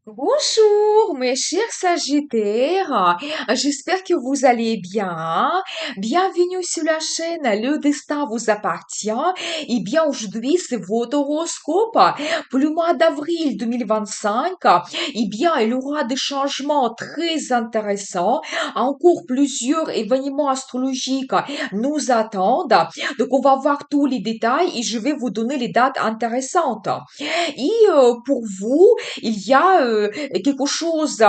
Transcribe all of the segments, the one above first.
Bonjour, mes chers Sagittaires. J'espère que vous allez bien. Bienvenue sur la chaîne Le Destin vous appartient. Et bien, aujourd'hui, c'est votre horoscope pour le mois d'avril 2025. Et bien, il y aura des changements très intéressants. Encore plusieurs événements astrologiques nous attendent. Donc, on va voir tous les détails et je vais vous donner les dates intéressantes. Et pour vous, il y a quelque chose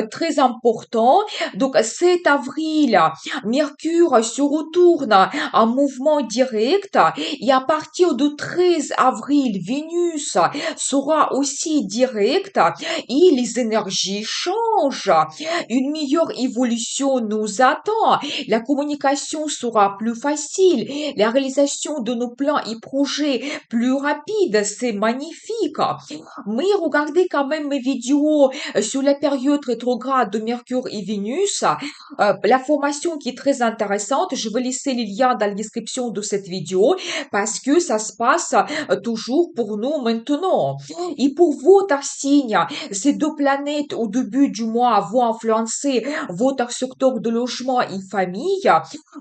très important. Donc, 7 avril, Mercure se retourne en mouvement direct et à partir du 13 avril, Vénus sera aussi directe et les énergies changent. Une meilleure évolution nous attend. La communication sera plus facile. La réalisation de nos plans et projets plus rapide. C'est magnifique. Mais regardez quand même mes vidéos sur la période rétrograde de Mercure et Vénus. La formation qui est très intéressante, je vais laisser les liens dans la description de cette vidéo parce que ça se passe toujours pour nous maintenant. Et pour votre signe, ces deux planètes au début du mois vont influencer votre secteur de logement et famille.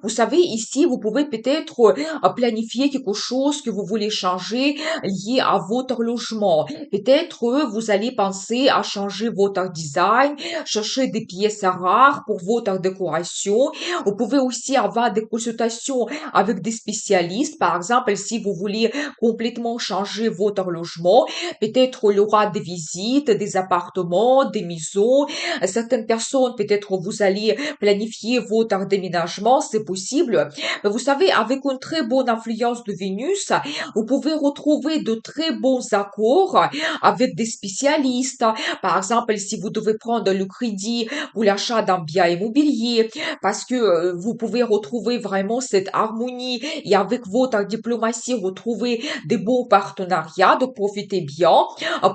Vous savez, ici, vous pouvez peut-être planifier quelque chose que vous voulez changer lié à votre logement. Peut-être vous allez penser à changer votre design, chercher des pièces rares pour votre décoration. Vous pouvez aussi avoir des consultations avec des spécialistes. Par exemple, si vous voulez complètement changer votre logement, peut-être il y aura des visites, des appartements, des maisons. Certaines personnes, peut-être vous allez planifier votre déménagement, c'est possible. Mais vous savez, avec une très bonne influence de Vénus, vous pouvez retrouver de très bons accords avec des spécialistes. Par exemple, si vous devez prendre le crédit pour l'achat d'un bien immobilier, parce que vous pouvez retrouver vraiment cette harmonie et avec votre diplomatie retrouver des bons partenariats, donc profitez bien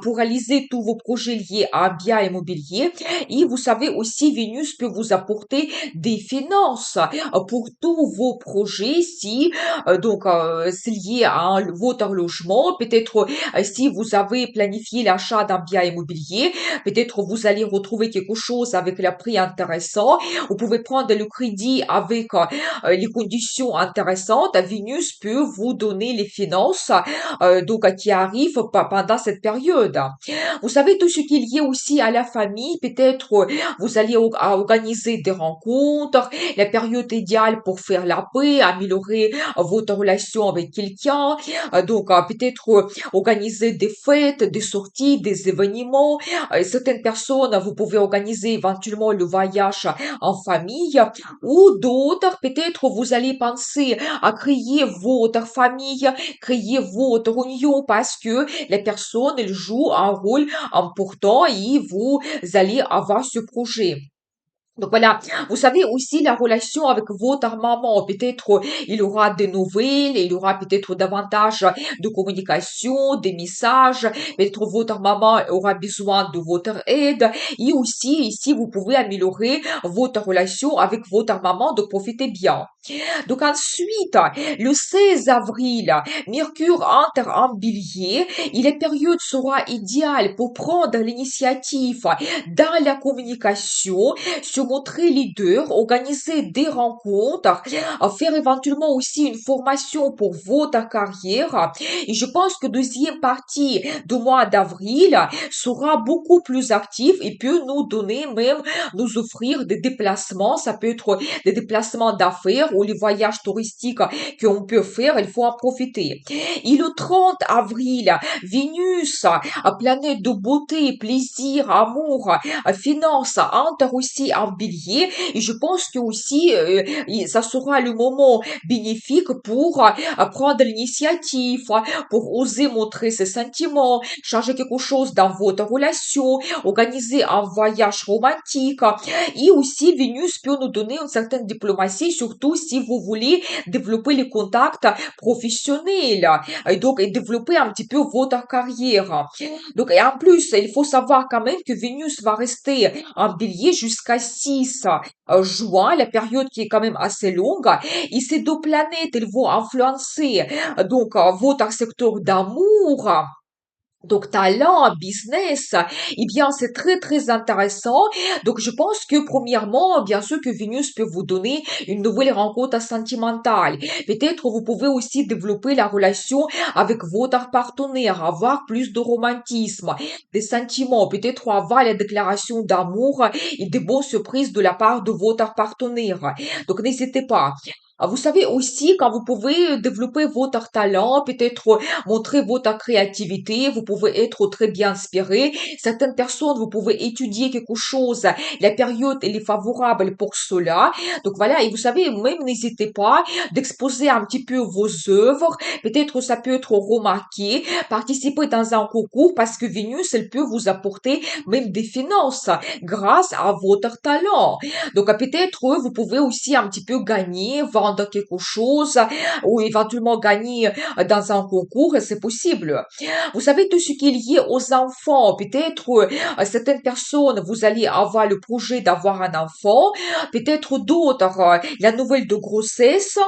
pour réaliser tous vos projets liés à un bien immobilier. Et vous savez aussi, Vénus peut vous apporter des finances pour tous vos projets si c'est lié à votre logement. Peut-être si vous avez planifié l'achat d'un bien immobilier, peut-être vous allez retrouver quelque chose avec le prix intéressant. Vous pouvez prendre le crédit avec les conditions intéressantes. Vénus peut vous donner les finances qui arrivent pendant cette période. Vous savez, tout ce qui est lié aussi à la famille, peut-être vous allez organiser des rencontres, la période idéale pour faire la paix, améliorer votre relation avec quelqu'un, peut-être organiser des fêtes, des sorties, des événements. Certaines personnes, vous pouvez organiser éventuellement le voyage en famille, ou d'autres, peut-être vous allez penser à créer votre famille, créer votre union parce que les personnes, elles jouent un rôle important et vous allez avoir ce projet. Donc voilà, vous savez aussi la relation avec votre maman, peut-être il y aura des nouvelles, il y aura peut-être davantage de communication, des messages, peut-être votre maman aura besoin de votre aide et aussi ici vous pouvez améliorer votre relation avec votre maman, donc profitez bien. Donc ensuite, le 16 avril, Mercure entre en bélier et la période sera idéale pour prendre l'initiative dans la communication, se montrer leader, organiser des rencontres, faire éventuellement aussi une formation pour votre carrière. Et je pense que deuxième partie du mois d'avril sera beaucoup plus active et peut nous donner même, nous offrir des déplacements. Ça peut être des déplacements d'affaires ou les voyages touristiques qu'on peut faire, il faut en profiter. Et le 30 avril, Vénus, planète de beauté, plaisir, amour, finance, entre aussi en bélier. Et je pense que aussi, ça sera le moment bénéfique pour prendre l'initiative, pour oser montrer ses sentiments, changer quelque chose dans votre relation, organiser un voyage romantique. Et aussi, Vénus peut nous donner une certaine diplomatie, surtout si vous voulez développer les contacts professionnels et développer un petit peu votre carrière. Donc, et en plus, il faut savoir quand même que Vénus va rester en bélier jusqu'à 6 juin, la période qui est quand même assez longue. Et ces deux planètes, elles vont influencer votre secteur d'amour Donc, talent, business, eh bien, c'est très, très intéressant. Donc, je pense que, premièrement, bien sûr que Vénus peut vous donner une nouvelle rencontre sentimentale. Peut-être vous pouvez aussi développer la relation avec votre partenaire, avoir plus de romantisme, des sentiments, peut-être avoir la déclaration d'amour et des bonnes surprises de la part de votre partenaire. Donc, n'hésitez pas. Vous savez aussi, quand vous pouvez développer votre talent, peut-être montrer votre créativité, vous pouvez être très bien inspiré. Certaines personnes, vous pouvez étudier quelque chose. La période, elle est favorable pour cela. Donc voilà, et vous savez, même n'hésitez pas d'exposer un petit peu vos œuvres. Peut-être ça peut être remarqué. Participer dans un concours parce que Vénus, elle peut vous apporter même des finances grâce à votre talent. Donc peut-être vous pouvez aussi un petit peu gagner, vendre quelque chose ou éventuellement gagner dans un concours, c'est possible. Vous savez, tout ce qui est lié aux enfants, peut-être certaines personnes, vous allez avoir le projet d'avoir un enfant, peut-être d'autres, la nouvelle de grossesse.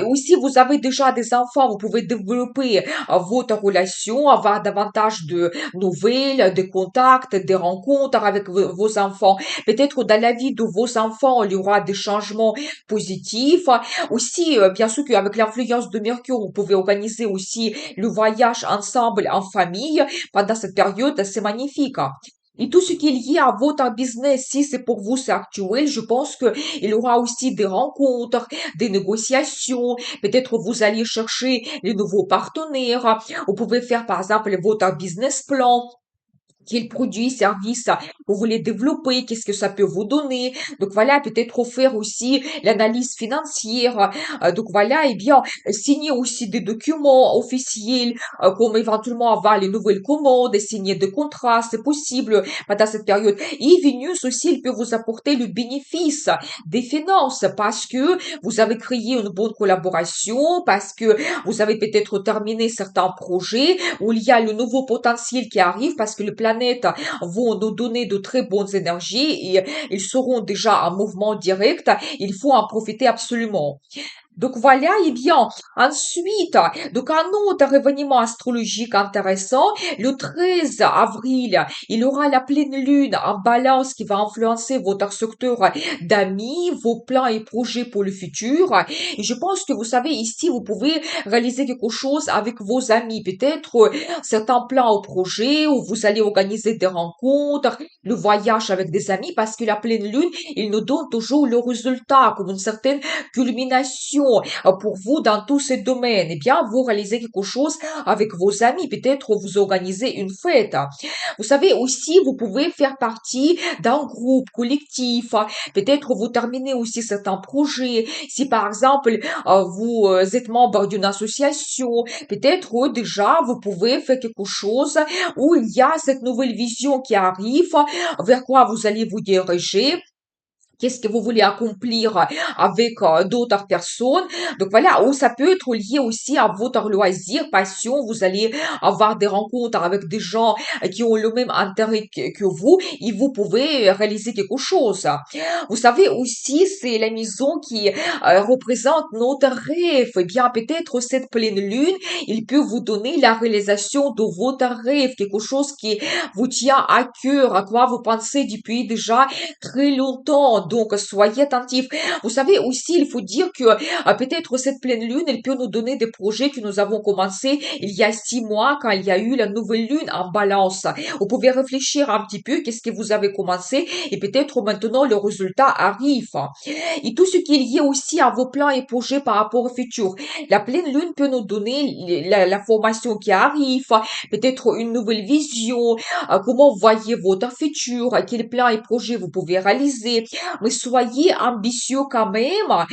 Ou si vous avez déjà des enfants, vous pouvez développer votre relation, avoir davantage de nouvelles, de contacts, des rencontres avec vos enfants. Peut-être dans la vie de vos enfants, il y aura des changements positifs. Aussi, bien sûr qu'avec l'influence de Mercure, vous pouvez organiser aussi le voyage ensemble en famille pendant cette période, c'est magnifique. Et tout ce qui est lié à votre business, si c'est pour vous, c'est actuel, je pense que il y aura aussi des rencontres, des négociations. Peut-être vous allez chercher les nouveaux partenaires. Vous pouvez faire, par exemple, votre business plan. Quels produits, services vous voulez développer, qu'est-ce que ça peut vous donner. Donc voilà, peut-être faire aussi l'analyse financière. Donc voilà, et bien, signer aussi des documents officiels, comme éventuellement avoir les nouvelles commandes, et signer des contrats, c'est possible pendant cette période. Et Vénus aussi, il peut vous apporter le bénéfice des finances parce que vous avez créé une bonne collaboration, parce que vous avez peut-être terminé certains projets où il y a le nouveau potentiel qui arrive parce que les planètes vont nous donner de très bonnes énergies et ils seront déjà en mouvement direct. Il faut en profiter absolument. Donc voilà, et bien, ensuite, donc un autre événement astrologique intéressant, le 13 avril, il y aura la pleine lune en balance qui va influencer votre secteur d'amis, vos plans et projets pour le futur. Et je pense que vous savez, ici, vous pouvez réaliser quelque chose avec vos amis, peut-être certains plans ou projets où vous allez organiser des rencontres, le voyage avec des amis, parce que la pleine lune, il nous donne toujours le résultat, comme une certaine culmination pour vous dans tous ces domaines. Eh bien, vous réalisez quelque chose avec vos amis. Peut-être vous organisez une fête. Vous savez aussi, vous pouvez faire partie d'un groupe collectif. Peut-être vous terminez aussi certains projets. Si par exemple, vous êtes membre d'une association, peut-être déjà vous pouvez faire quelque chose où il y a cette nouvelle vision qui arrive, vers quoi vous allez vous diriger. Qu'est-ce que vous voulez accomplir avec d'autres personnes? Donc voilà, ou ça peut être lié aussi à votre loisir, passion. Vous allez avoir des rencontres avec des gens qui ont le même intérêt que vous et vous pouvez réaliser quelque chose. Vous savez aussi, c'est la maison qui représente notre rêve. Eh bien, peut-être cette pleine lune, il peut vous donner la réalisation de votre rêve, quelque chose qui vous tient à cœur, à quoi vous pensez depuis déjà très longtemps. Donc, soyez attentifs. Vous savez aussi, il faut dire que peut-être cette pleine lune, elle peut nous donner des projets que nous avons commencé il y a 6 mois quand il y a eu la nouvelle lune en balance. Vous pouvez réfléchir un petit peu, qu'est-ce que vous avez commencé et peut-être maintenant le résultat arrive. Et tout ce qui est lié aussi à vos plans et projets par rapport au futur. La pleine lune peut nous donner la formation qui arrive, peut-être une nouvelle vision, comment voyez votre futur, quels plans et projets vous pouvez réaliser. Mais soyez ambitieux quand même,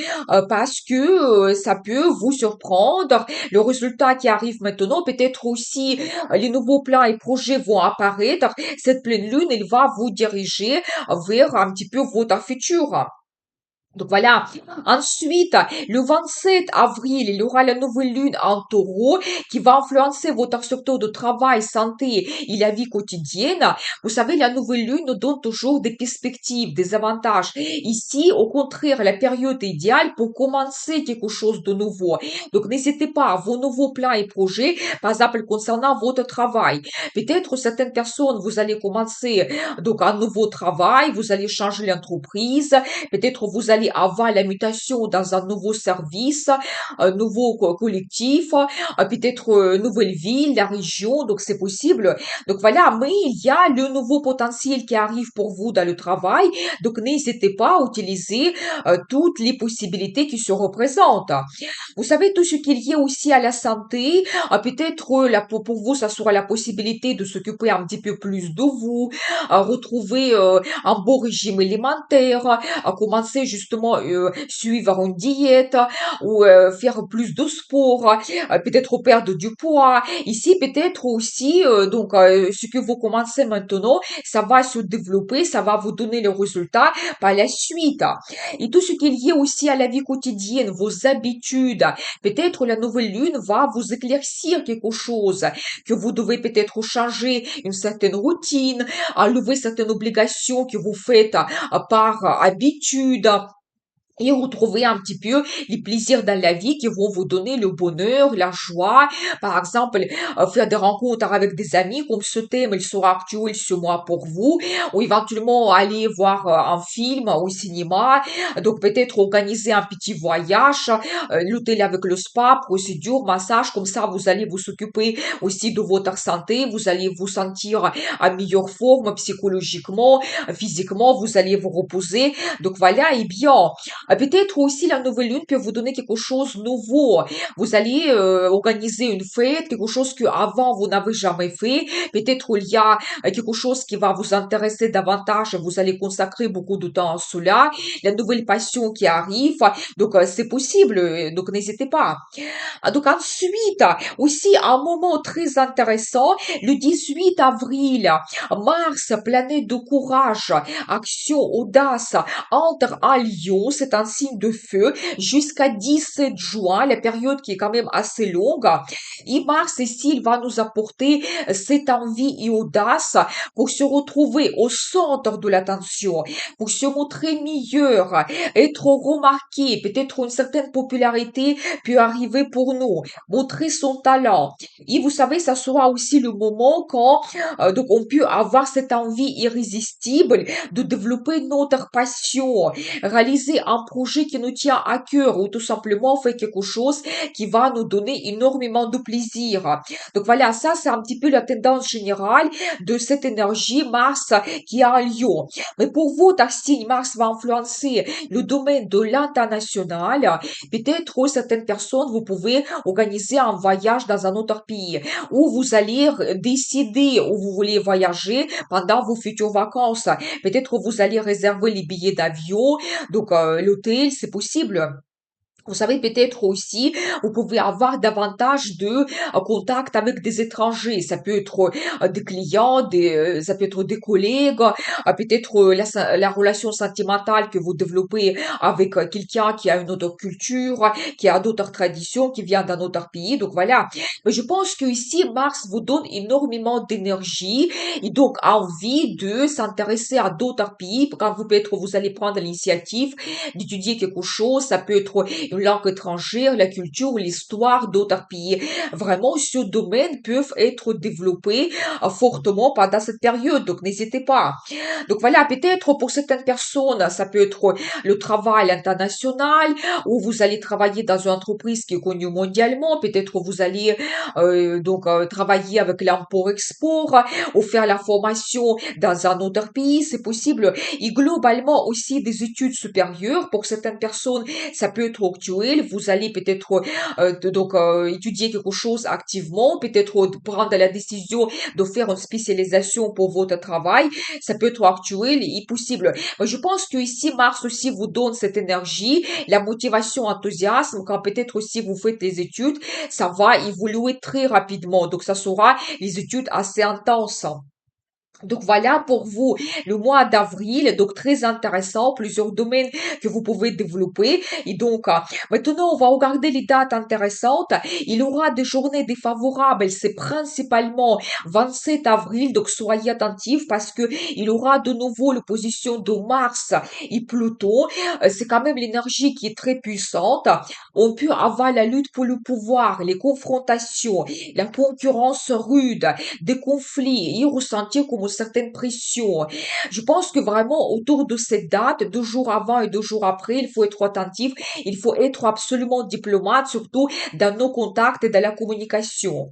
parce que ça peut vous surprendre. Le résultat qui arrive maintenant, peut-être aussi les nouveaux plans et projets vont apparaître. Cette pleine lune, elle va vous diriger vers un petit peu votre futur. Donc voilà. Ensuite, le 27 avril, il y aura la nouvelle lune en taureau qui va influencer votre secteur de travail, santé et la vie quotidienne. Vous savez, la nouvelle lune nous donne toujours des perspectives, des avantages. Ici, au contraire, la période est idéale pour commencer quelque chose de nouveau. Donc n'hésitez pas à vos nouveaux plans et projets, par exemple concernant votre travail. Peut-être certaines personnes, vous allez commencer donc un nouveau travail, vous allez changer l'entreprise. Peut-être vous allez avoir la mutation dans un nouveau service, un nouveau collectif, peut-être nouvelle ville, la région, donc c'est possible. Donc voilà, mais il y a le nouveau potentiel qui arrive pour vous dans le travail, donc n'hésitez pas à utiliser toutes les possibilités qui se représentent. Vous savez, tout ce qui est lié aussi à la santé, peut-être pour vous, ça sera la possibilité de s'occuper un petit peu plus de vous, retrouver un bon régime alimentaire, commencer justement suivre une diète ou faire plus de sport, peut-être perdre du poids. Ici, peut-être aussi, ce que vous commencez maintenant, ça va se développer, ça va vous donner le résultat par la suite. Et tout ce qui est lié aussi à la vie quotidienne, vos habitudes, peut-être la nouvelle lune va vous éclaircir quelque chose, que vous devez peut-être changer une certaine routine, enlever certaines obligations que vous faites par habitude et retrouver un petit peu les plaisirs dans la vie qui vont vous donner le bonheur, la joie. Par exemple, faire des rencontres avec des amis comme ce thème, il sera actuel ce mois pour vous, ou éventuellement aller voir un film au cinéma. Donc peut-être organiser un petit voyage, l'hôtel avec le spa, procédure, massage, comme ça vous allez vous occuper aussi de votre santé, vous allez vous sentir en meilleure forme psychologiquement, physiquement, vous allez vous reposer. Donc voilà, et bien, peut-être aussi la nouvelle lune peut vous donner quelque chose de nouveau. Vous allez organiser une fête, quelque chose que avant vous n'avez jamais fait. Peut-être il y a quelque chose qui va vous intéresser davantage. Vous allez consacrer beaucoup de temps à cela. La nouvelle passion qui arrive. Donc c'est possible. Donc n'hésitez pas. Donc ensuite, aussi un moment très intéressant, le 18 avril, Mars, planète de courage, action, audace, entre en Lion, c'est un signe de feu, jusqu'à 17 juin, la période qui est quand même assez longue. Et Mars ici, il va nous apporter cette envie et audace pour se retrouver au centre de l'attention, pour se montrer meilleur, être remarqué, peut-être une certaine popularité peut arriver pour nous, montrer son talent. Et vous savez, ça sera aussi le moment quand donc on peut avoir cette envie irrésistible de développer notre passion, réaliser un projet qui nous tient à cœur ou tout simplement faire quelque chose qui va nous donner énormément de plaisir. Donc voilà, ça c'est un petit peu la tendance générale de cette énergie Mars qui est en Lion. Mais pour vous, Dustin, Mars va influencer le domaine de l'international. Peut-être certaines personnes, vous pouvez organiser un voyage dans un autre pays où vous allez décider où vous voulez voyager pendant vos futures vacances. Peut-être vous allez réserver les billets d'avion, donc l'hôtel, c'est possible. Vous savez, peut-être aussi, vous pouvez avoir davantage de contact avec des étrangers. Ça peut être des clients, ça peut être des collègues, peut-être la relation sentimentale que vous développez avec quelqu'un qui a une autre culture, qui a d'autres traditions, qui vient d'un autre pays. Donc voilà. Mais je pense que ici, Mars vous donne énormément d'énergie et donc envie de s'intéresser à d'autres pays. Quand vous peut-être vous allez prendre l'initiative d'étudier quelque chose, ça peut être une langue étrangère, la culture, l'histoire d'autres pays. Vraiment, ce domaine peuvent être développés fortement pendant cette période, donc n'hésitez pas. Donc voilà, peut-être pour certaines personnes, ça peut être le travail international, où vous allez travailler dans une entreprise qui est connue mondialement, peut-être vous allez travailler avec l'import-export, ou faire la formation dans un autre pays, c'est possible. Et globalement aussi des études supérieures, pour certaines personnes, ça peut être actuel. Vous allez peut-être étudier quelque chose activement, peut-être prendre la décision de faire une spécialisation pour votre travail. Ça peut être actuel et possible. Mais je pense que ici, Mars aussi vous donne cette énergie, la motivation, enthousiasme, quand peut-être aussi vous faites des études, ça va évoluer très rapidement. Donc, ça sera les études assez intenses. Donc voilà pour vous le mois d'avril, donc très intéressant, plusieurs domaines que vous pouvez développer. Et donc maintenant on va regarder les dates intéressantes. Il y aura des journées défavorables, c'est principalement 27 avril, donc soyez attentifs parce que il y aura de nouveau l'opposition de Mars et Pluton. C'est quand même l'énergie qui est très puissante. On peut avoir la lutte pour le pouvoir, les confrontations, la concurrence rude, des conflits et ressentir comme une certaine pression. Je pense que vraiment autour de cette date, 2 jours avant et 2 jours après, il faut être attentif, il faut être absolument diplomate, surtout dans nos contacts et dans la communication.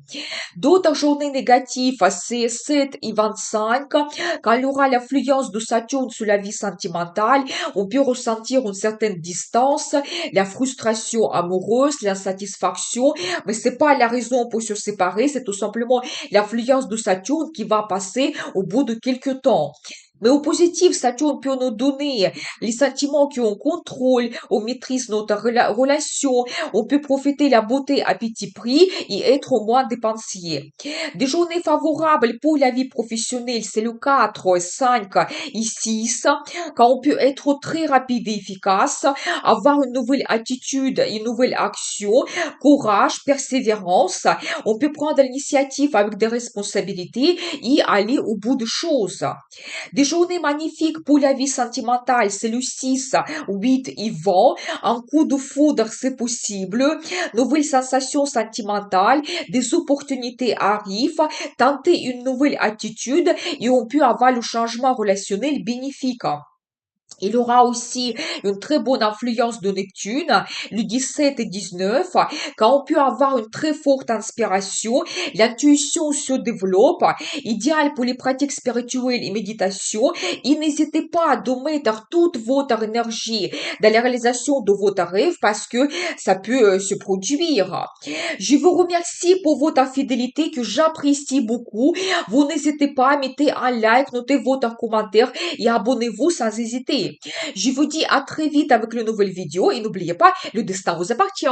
D'autres journées négatives, c'est 7 et 25, quand il y aura l'influence de Saturne sur la vie sentimentale, on peut ressentir une certaine distance, la frustration amoureuse, l'insatisfaction, mais c'est pas la raison pour se séparer, c'est tout simplement l'influence de Saturne qui va passer au bout de quelques temps. Mais au positif, Saturne peut nous donner les sentiments qui ont contrôle, on maîtrise notre relation, on peut profiter de la beauté à petit prix et être moins dépensier. Des journées favorables pour la vie professionnelle, c'est le 4, 5 et 6, quand on peut être très rapide et efficace, avoir une nouvelle attitude, une nouvelle action, courage, persévérance. On peut prendre l'initiative avec des responsabilités et aller au bout des choses. Des journées magnifiques pour la vie sentimentale, c'est le 6, 8 et 20. Un coup de foudre, c'est possible. Nouvelles sensations sentimentales, des opportunités arrivent. Tenter une nouvelle attitude et on peut avoir le changement relationnel bénéfique. Il aura aussi une très bonne influence de Neptune, le 17 et 19, quand on peut avoir une très forte inspiration, l'intuition se développe, idéal pour les pratiques spirituelles et méditation, et n'hésitez pas à mettre toute votre énergie dans la réalisation de votre rêve parce que ça peut se produire. Je vous remercie pour votre fidélité que j'apprécie beaucoup. Vous n'hésitez pas à mettre un like, notez votre commentaire et abonnez-vous sans hésiter. Je vous dis à très vite avec une nouvelle vidéo et n'oubliez pas, le destin vous appartient.